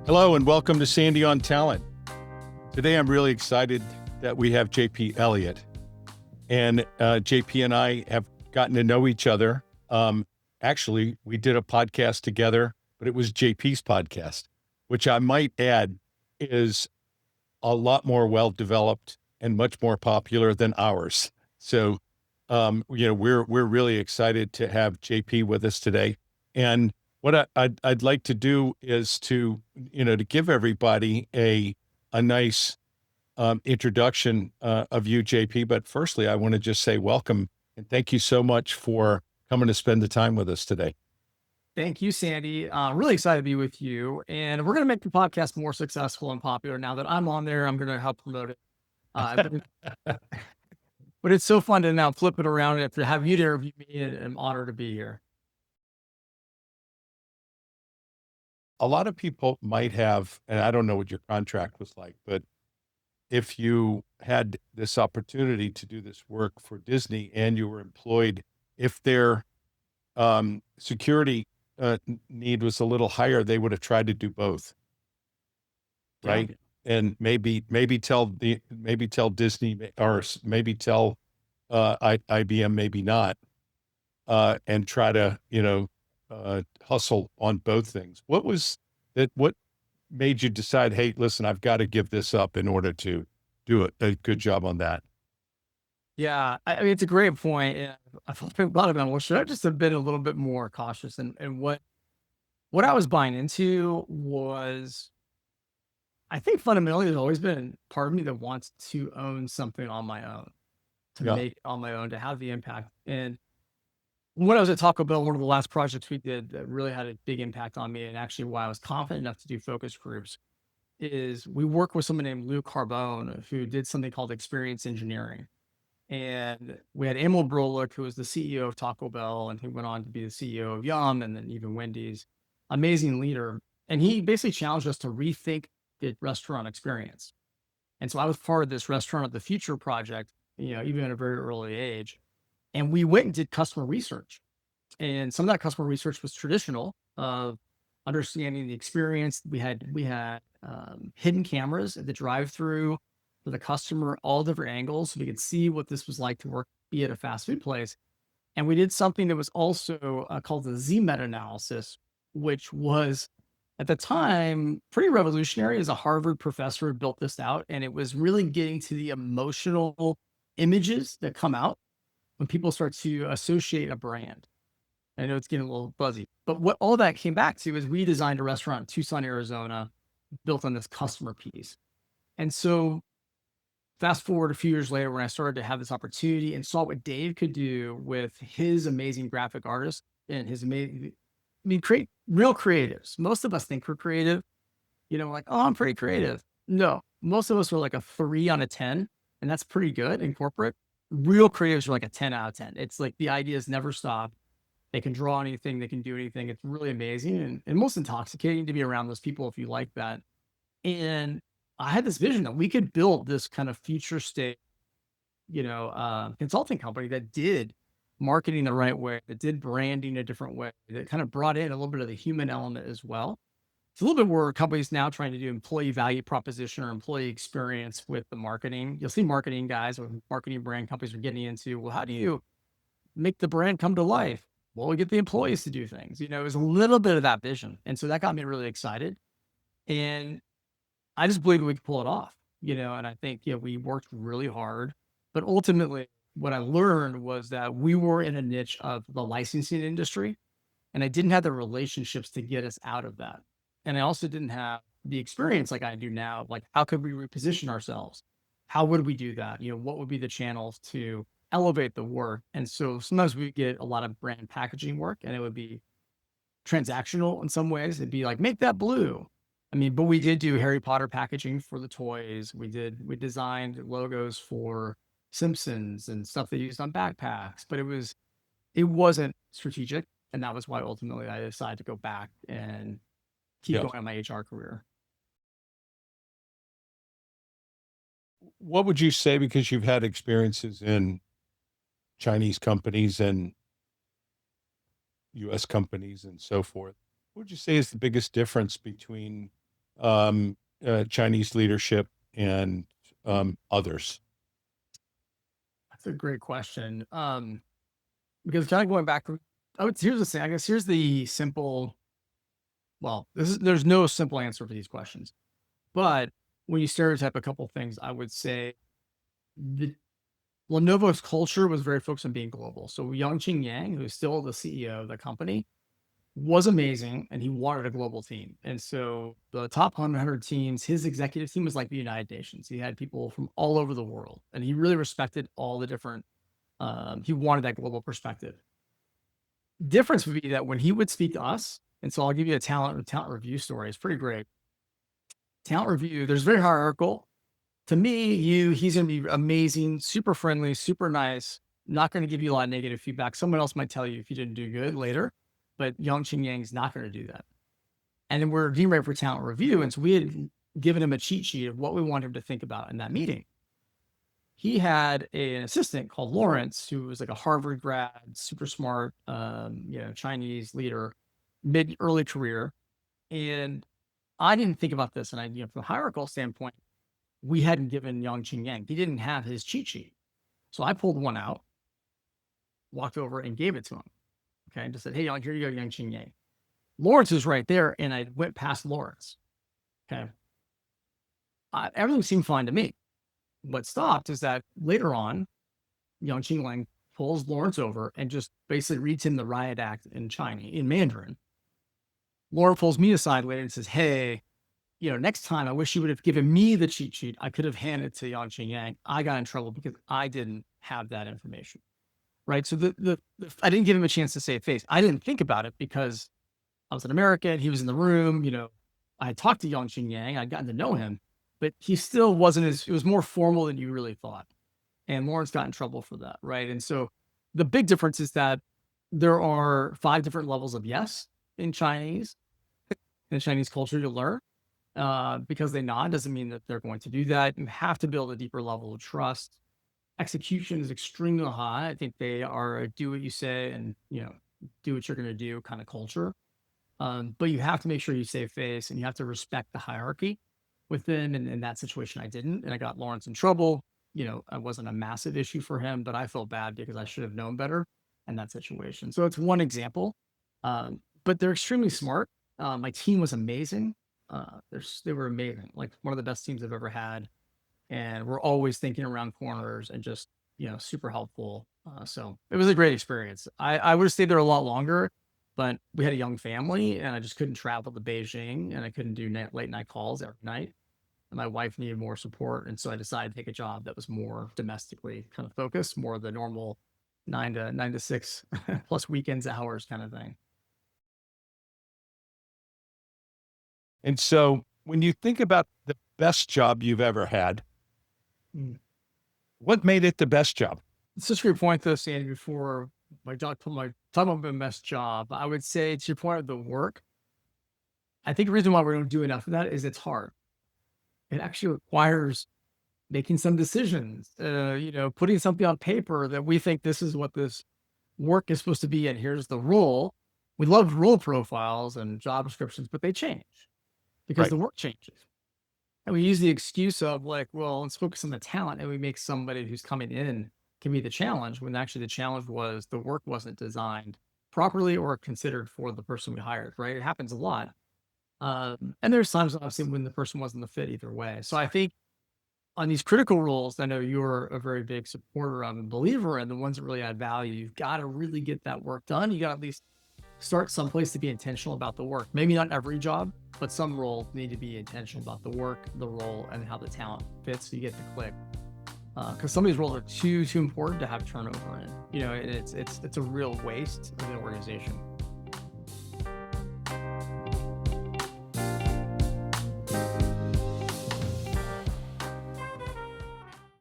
Hello and welcome to Sandy on Talent. Today I'm really excited that we have JP Elliott. And JP and I have gotten to know each other. Actually, we did a podcast together, but it was JP's podcast, which I might add is a lot more well-developed and much more popular than ours. So, we're really excited to have JP with us today. And what I'd like to do is to give everybody a nice introduction of you, JP. But firstly, I want to just say welcome and thank you so much for coming to spend the time with us today. Thank you, Sandy. Really excited to be with you. And we're going to make the podcast more successful and popular. Now that I'm on there, I'm going to help promote it. But it's so fun to now flip it around and to have you to interview me. I'm honored to be here. A lot of people might have, and I don't know what your contract was like, but if you had this opportunity to do this work for Disney and you were employed, if their security need was a little higher, they would have tried to do both, right? Yeah. And maybe tell Disney, or maybe tell IBM, maybe not, and try to hustle on both things. What was that? What made you decide, hey, listen, I've got to give this up in order to do a good job on that? Yeah, I mean, it's a great point. And I've thought about it. Well, should I just have been a little bit more cautious? And what I was buying into was, I think fundamentally, there's always been part of me that wants to own something on my own, to make it on my own, to have the impact. And when I was at Taco Bell, one of the last projects we did that really had a big impact on me, and actually why I was confident enough to do focus groups, is we worked with someone named Lou Carbone, who did something called experience engineering. And we had Emil Brolick, who was the CEO of Taco Bell, and he went on to be the CEO of Yum and then even Wendy's. Amazing leader. And he basically challenged us to rethink the restaurant experience. And so I was part of this Restaurant of the Future project, even at a very early age. And we went and did customer research. And some of that customer research was traditional of understanding the experience. We had hidden cameras at the drive-through for the customer, all different angles, so we could see what this was like to work, be at a fast food place. And we did something that was also called the Z meta-analysis, which was at the time pretty revolutionary. As a Harvard professor had built this out, and it was really getting to the emotional images that come out when people start to associate a brand. I know it's getting a little buzzy, but what all that came back to is we designed a restaurant in Tucson, Arizona, built on this customer piece. And so fast forward a few years later, when I started to have this opportunity and saw what Dave could do with his amazing graphic artist and his amazing, create real creatives. Most of us think we're creative, like, oh, I'm pretty creative. No, most of us are like a 3 on a 10, and that's pretty good in corporate. Real creatives are like a 10 out of 10. It's like the ideas never stop. They can draw anything, they can do anything. It's really amazing and most intoxicating to be around those people if you like that. And I had this vision that we could build this kind of future state, consulting company that did marketing the right way, that did branding a different way, that kind of brought in a little bit of the human element as well. It's a little bit where companies now trying to do employee value proposition or employee experience with the marketing. You'll see marketing guys or marketing brand companies are getting into, well, how do you make the brand come to life? Well, we get the employees to do things. It was a little bit of that vision. And so that got me really excited. And I just believe we could pull it off, and I think, we worked really hard. But ultimately, what I learned was that we were in a niche of the licensing industry, and I didn't have the relationships to get us out of that. And I also didn't have the experience like I do now. Like, how could we reposition ourselves? How would we do that? What would be the channels to elevate the work? And so sometimes we get a lot of brand packaging work, and it would be transactional in some ways. It'd be like, make that blue. But we did do Harry Potter packaging for the toys. We designed logos for Simpsons and stuff they used on backpacks, but it wasn't strategic. And that was why ultimately I decided to go back and keep going on my HR career. What would you say, because you've had experiences in Chinese companies and U.S. companies and so forth, what would you say is the biggest difference between Chinese leadership, and others? That's a great question. Because kind of going back, here's the thing. I guess here's the simple. Well, there's no simple answer for these questions, but when you stereotype a couple things, I would say the Lenovo's culture was very focused on being global. So Yang Yang, who's still the CEO of the company, was amazing, and he wanted a global team. And so the top 100 teams, his executive team was like the United Nations. He had people from all over the world, and he really respected all the different. He wanted that global perspective. Difference would be that when he would speak to us, and so I'll give you a talent review story. It's pretty great. Talent review, there's very hierarchical. To me, he's going to be amazing, super friendly, super nice, not going to give you a lot of negative feedback. Someone else might tell you if you didn't do good later, but Yang is not going to do that. And then we're getting ready for talent review. And so we had given him a cheat sheet of what we want him to think about in that meeting. He had an assistant called Lawrence, who was like a Harvard grad, super smart, Chinese leader, early career. And I didn't think about this. And from a hierarchical standpoint, we hadn't given Yang. He didn't have his cheat sheet. So I pulled one out, walked over and gave it to him. Okay. And just said, hey, here you go, Yang. Lawrence was right there. And I went past Lawrence. Okay. Everything seemed fine to me. What stopped is that later on, Yang pulls Lawrence over and just basically reads him the riot act in Mandarin. Lawrence pulls me aside later and says, hey, next time I wish you would have given me the cheat sheet. I could have handed it to Yang. I got in trouble because I didn't have that information. Right. So I didn't give him a chance to save face. I didn't think about it because I was an American. He was in the room. I had talked to Yang. I'd gotten to know him, but he still wasn't it was more formal than you really thought. And Lawrence got in trouble for that. Right. And so the big difference is that there are 5 different levels of yes in Chinese, in Chinese culture to learn. Because they nod doesn't mean that they're going to do that. You have to build a deeper level of trust. Execution is extremely high. I think they are a do what you say and, do what you're going to do kind of culture. But you have to make sure you save face and you have to respect the hierarchy within. And in that situation, I didn't. And I got Lawrence in trouble. It wasn't a massive issue for him, but I felt bad because I should have known better in that situation. So it's one example. But they're extremely smart. My team was amazing. They were amazing, like one of the best teams I've ever had. And we're always thinking around corners and just, super helpful. So it was a great experience. I would have stayed there a lot longer, but we had a young family and I just couldn't travel to Beijing and I couldn't do late night calls every night. And my wife needed more support. And so I decided to take a job that was more domestically kind of focused, more of the normal 9 to 6 plus weekends hours kind of thing. And so when you think about the best job you've ever had, what made it the best job? It's such a great point, though, Sandy, before talking about the best job, I would say to your point of the work, I think the reason why we don't do enough of that is it's hard. It actually requires making some decisions, putting something on paper that we think this is what this work is supposed to be. And here's the role. We love role profiles and job descriptions, but they change because the work changes. And we use the excuse of like, well, let's focus on the talent. And we make somebody who's coming in can be the challenge when actually the challenge was the work wasn't designed properly or considered for the person we hired, right? It happens a lot. And there's times obviously when the person wasn't the fit either way. So I think on these critical roles, I know you're a very big supporter of and believer in the ones that really add value. You've got to really get that work done. You got to at least start someplace to be intentional about the work. Maybe not every job, but some roles need to be intentional about the work, the role, and how the talent fits so you get the click. Because some of these roles are too important to have turnover in. And it's a real waste of the organization.